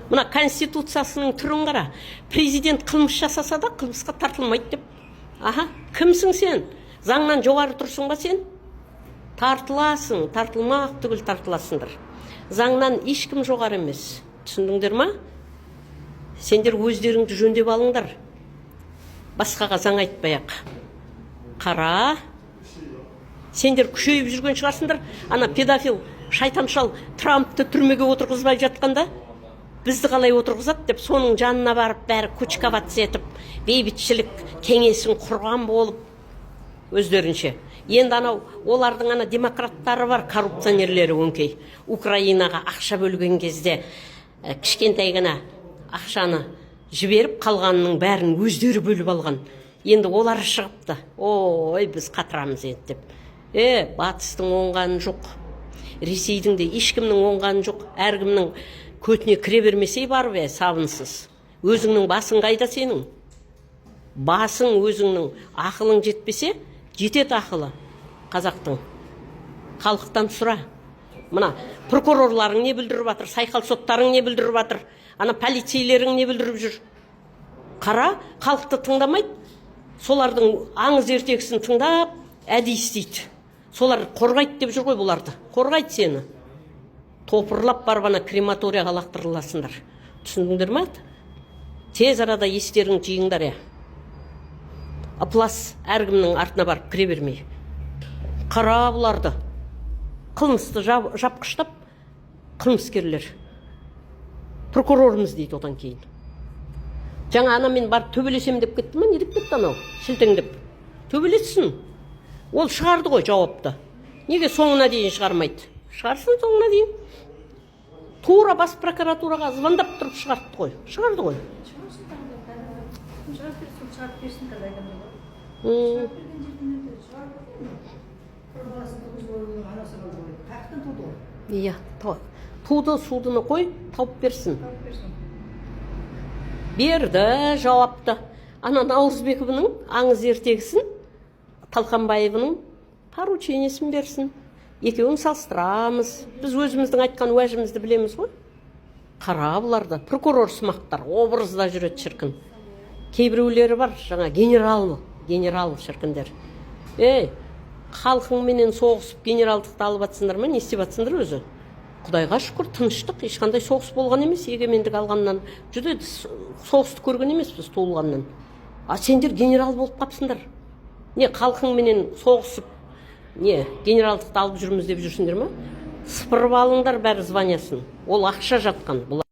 Мына конституциясының түрін қара. Президент қылмыс жасаса да қылмысқа тартылмайды деп. Аха, кімсің сен? Заңнан жоғары тұрсың ба сен? Тартыласың, тартылмақ түгіл тартыласыңдар. Заңнан ешкім жоғары емес. Түсіндіңдер ма? Сендер өздеріңді жөндеп алыңдар. Басқаға заң айтпай-ақ. Қара. Сендер күшейіп жүрген шығарсыңдар. Ана педофил, шайтаншал Трампты түрмеге отырғызбай жатқанда, бізді қалай отырғызады деп, соның жанына барып, бәрі кучковаться етіп, бейбітшілік кеңесін құрған болып, өздерінше. Енді анау, олардың ана демократтары бар, коррупционерлері өңкей. Украинаға ақша бөлген кезде, кішкентай ғана ақшаны жіберіп қалғанның бәрін өздері бөліп алған. Енді олар шығыпты. Ой, біз қатырамыз енді деп. Батыстың оңғаны жоқ. Ресейдің де ешкімнің оңғаны жоқ. Әркімнің көтіне кіре бермесей бар бе, сабынсыз. Өзіңнің басың қайда сенің? Басың өзіңнің ақылың жетпесе, жетет ақылы қазақтың. Халықтан сұра. Мына прокурорларың не білдіріп жатыр, сайқал соттарың не білдіріп жатыр, ана полицейлерің не білдіріп жүр. Қара, халықты тыңдамайды. Солардың аңыз ертегісін тыңдап, әдейі істейді. Солар қорғайды деп жүр ғой бұларды. Қорғайды сені. Топырлап барып ана крематорияға лақтырыласыңдар. Түсіндіңдер ме? Тез арада естерің жиыңдар. Аплас әркімнің артына барып кіре бермей. Қара бұларды. Қылмысты жапқыштап, қылмыскерлер. Прокурорымыз дейді одан кейін. Жаңа ана мен барып төбелесем деп кетті ма? Не деп кетті анау? Шілтеңдеп. Төбелесін. Ол шығарды ғой жауапты. Неге соңына дейін шығармайды? Шығарсын соңына дейін. Тура бас прокуратураға звондап тұрып шығарды ғой. Шығарды ғой. Иә, туды судыны қой, тауып берсін. Берді жауапты. Ана Наурызбековның аңыз ертегісін, Талқанбаевының поручениесін берсін. Екеуін салыстырамыз. Біз өзіміздің айтқан уәжімізді білеміз ғой. Қара бұларды. Прокурор сымақтар, образда жүреді шіркін. Кейбіреулері бар, жаңа генерал шіркіндер. Халқыңменен соғысып генералдықты алып атсыңдар ма? Не істеп атсыңдар өзі? Құдайға шүкір, тыныштық, ешқандай соғыс болған емес, егемендік алғаннан. Жүдеді, соғысты көрген емес біз туылғаннан. Сендер генерал болып қапсыңдар. Не, халқыңменен соғысып, не, генералдықты алып жүрміз деп жүрсіңдер ма? Сыпырып алыңдар бәрі званиясын. Ол ақша жатқан.